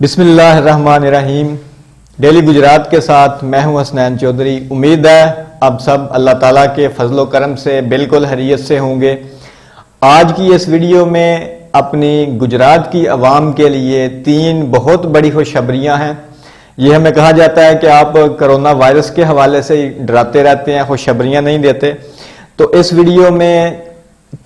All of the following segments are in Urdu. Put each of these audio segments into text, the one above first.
بسم اللہ الرحمن الرحیم۔ ڈیلی گجرات کے ساتھ میں ہوں حسنین چودھری۔ امید ہے اب سب اللہ تعالیٰ کے فضل و کرم سے بالکل خیریت سے ہوں گے۔ آج کی اس ویڈیو میں اپنی گجرات کی عوام کے لیے 3 بہت بڑی خوشخبریاں ہیں۔ یہ ہمیں کہا جاتا ہے کہ آپ کرونا وائرس کے حوالے سے ڈراتے رہتے ہیں، خوشخبریاں نہیں دیتے، تو اس ویڈیو میں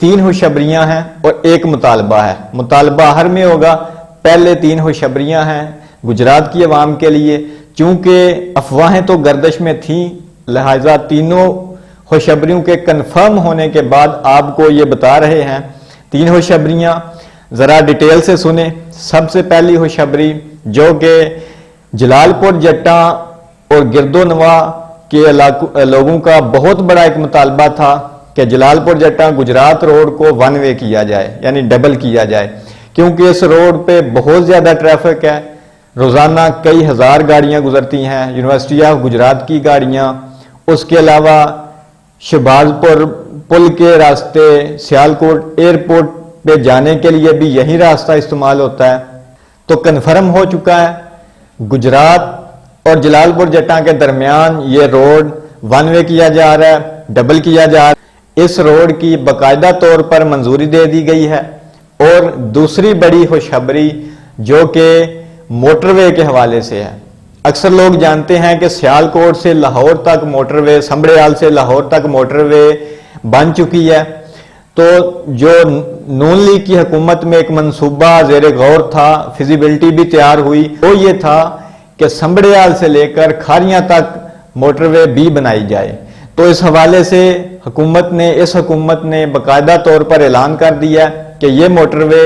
3 خوشخبریاں ہیں اور 1 مطالبہ ہے۔ مطالبہ ہر میں ہوگا، پہلے 3 خوشخبریاں ہیں گجرات کی عوام کے لیے۔ چونکہ افواہیں تو گردش میں تھیں، لہٰذا تینوں خوشخبریوں کے کنفرم ہونے کے بعد آپ کو یہ بتا رہے ہیں 3 خوشخبریاں۔ ذرا ڈیٹیل سے سنیں۔ سب سے پہلی خوشخبری جو کہ جلال پور جٹاں اور گرد و نواح کے لوگوں کا بہت بڑا ایک مطالبہ تھا کہ جلال پور جٹاں گجرات روڈ کو 1 وے کیا جائے، یعنی ڈبل کیا جائے، کیونکہ اس روڈ پہ بہت زیادہ ٹریفک ہے۔ روزانہ کئی ہزار گاڑیاں گزرتی ہیں، یونیورسٹی آف گجرات کی گاڑیاں، اس کے علاوہ شہباز پور پل کے راستے سیالکوٹ ایئرپورٹ پہ جانے کے لیے بھی یہی راستہ استعمال ہوتا ہے۔ تو کنفرم ہو چکا ہے گجرات اور جلال پور جٹاں کے درمیان یہ روڈ 1 وے کیا جا رہا ہے، ڈبل کیا جا رہا ہے۔ اس روڈ کی باقاعدہ طور پر منظوری دے دی گئی ہے۔ اور دوسری بڑی خوشخبری جو کہ موٹر وے کے حوالے سے ہے۔ اکثر لوگ جانتے ہیں کہ سیالکوٹ سے لاہور تک موٹر وے، سنبڑیال سے لاہور تک موٹر وے بن چکی ہے۔ تو جو نون لیگ کی حکومت میں ایک منصوبہ زیر غور تھا، فیزیبلٹی بھی تیار ہوئی، وہ یہ تھا کہ سنبڑیال سے لے کر کھاریاں تک موٹر وے بھی بنائی جائے۔ تو اس حوالے سے اس حکومت نے باقاعدہ طور پر اعلان کر دیا کہ یہ موٹر وے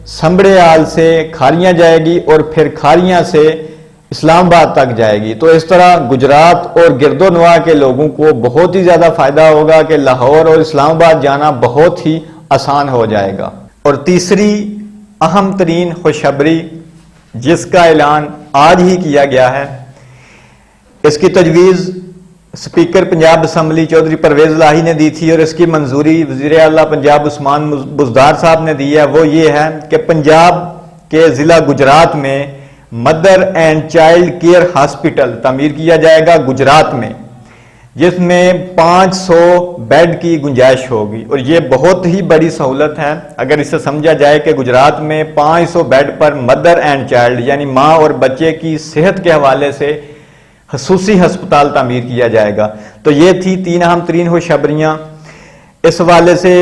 سنبڑیال سے کھاریاں جائے گی اور پھر کھاریاں سے اسلام آباد تک جائے گی۔ تو اس طرح گجرات اور گرد و نواح کے لوگوں کو بہت ہی زیادہ فائدہ ہوگا کہ لاہور اور اسلام آباد جانا بہت ہی آسان ہو جائے گا۔ اور تیسری اہم ترین خوشخبری جس کا اعلان آج ہی کیا گیا ہے، اس کی تجویز اسپیکر پنجاب اسمبلی چودھری پرویز الہی نے دی تھی اور اس کی منظوری وزیر اعلیٰ پنجاب عثمان بزدار صاحب نے دی ہے۔ وہ یہ ہے کہ پنجاب کے ضلع گجرات میں mother and child care hospital تعمیر کیا جائے گا گجرات میں، جس میں 500 بیڈ کی گنجائش ہوگی۔ اور یہ بہت ہی بڑی سہولت ہے اگر اسے سمجھا جائے کہ گجرات میں 500 بیڈ پر مدر اینڈ چائلڈ یعنی ماں اور بچے کی صحت کے حوالے سے خصوصی ہسپتال تعمیر کیا جائے گا۔ تو یہ تھی 3 اہم ترین خوشخبریاں۔ اس حوالے سے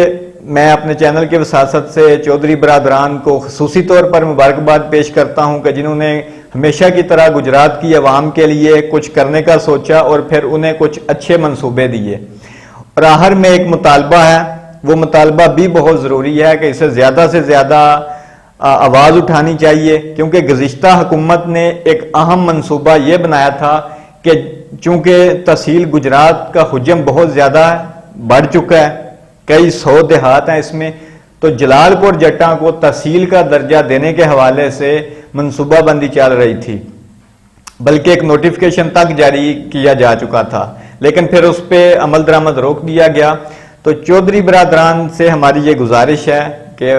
میں اپنے چینل کے وساطت سے چودھری برادران کو خصوصی طور پر مبارکباد پیش کرتا ہوں کہ جنہوں نے ہمیشہ کی طرح گجرات کی عوام کے لیے کچھ کرنے کا سوچا اور پھر انہیں کچھ اچھے منصوبے دیے۔ اور آخر میں ایک مطالبہ ہے، وہ مطالبہ بھی بہت ضروری ہے کہ اسے زیادہ سے زیادہ آواز اٹھانی چاہیے، کیونکہ گزشتہ حکومت نے ایک اہم منصوبہ یہ بنایا تھا کہ چونکہ تحصیل گجرات کا حجم بہت زیادہ بڑھ چکا ہے، کئی 100 دیہات ہیں اس میں، تو جلال پور جٹاں کو تحصیل کا درجہ دینے کے حوالے سے منصوبہ بندی چل رہی تھی، بلکہ ایک نوٹیفیکیشن تک جاری کیا جا چکا تھا، لیکن پھر اس پہ عمل درآمد روک دیا گیا۔ تو چودھری برادران سے ہماری یہ گزارش ہے کہ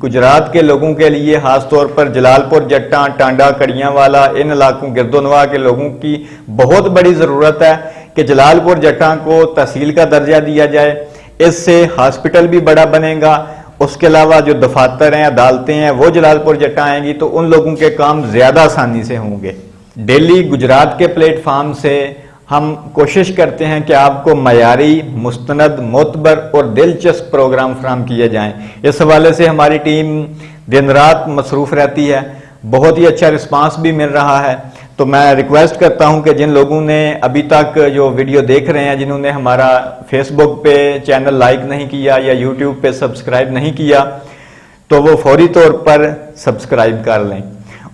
گجرات کے لوگوں کے لیے، خاص طور پر جلال پور جٹاں، ٹانڈا، کڑیاں والا، ان علاقوں گرد و نواح کے لوگوں کی بہت بڑی ضرورت ہے کہ جلال پور جٹاں کو تحصیل کا درجہ دیا جائے۔ اس سے ہاسپٹل بھی بڑا بنے گا، اس کے علاوہ جو دفاتر ہیں، عدالتیں ہیں، وہ جلال پور جٹاں آئیں گی تو ان لوگوں کے کام زیادہ آسانی سے ہوں گے۔ ڈیلی گجرات کے پلیٹ فارم سے ہم کوشش کرتے ہیں کہ آپ کو معیاری، مستند، معتبر اور دلچسپ پروگرام فراہم کیے جائیں۔ اس حوالے سے ہماری ٹیم دن رات مصروف رہتی ہے، بہت ہی اچھا رسپانس بھی مل رہا ہے۔ تو میں ریکویسٹ کرتا ہوں کہ جن لوگوں نے ابھی تک جو ویڈیو دیکھ رہے ہیں، جنہوں نے ہمارا فیس بک پہ چینل لائک نہیں کیا یا یوٹیوب پہ سبسکرائب نہیں کیا، تو وہ فوری طور پر سبسکرائب کر لیں۔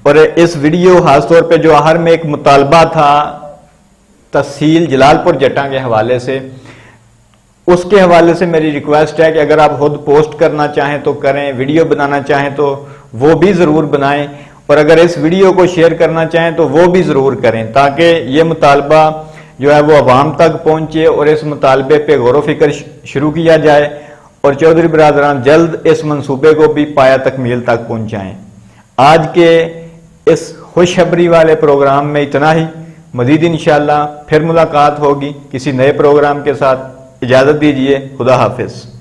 اور اس ویڈیو خاص طور پہ جو آخر میں ایک مطالبہ تھا تحصیل جلال پور جٹاں کے حوالے سے، اس کے حوالے سے میری ریکویسٹ ہے کہ اگر آپ خود پوسٹ کرنا چاہیں تو کریں، ویڈیو بنانا چاہیں تو وہ بھی ضرور بنائیں، اور اگر اس ویڈیو کو شیئر کرنا چاہیں تو وہ بھی ضرور کریں، تاکہ یہ مطالبہ جو ہے وہ عوام تک پہنچے اور اس مطالبے پہ غور و فکر شروع کیا جائے اور چودھری برادران جلد اس منصوبے کو بھی پایہ تکمیل تک پہنچائیں۔ آج کے اس خوشخبری والے پروگرام میں اتنا ہی. مزید انشاءاللہ پھر ملاقات ہوگی کسی نئے پروگرام کے ساتھ. اجازت دیجیے. خدا حافظ.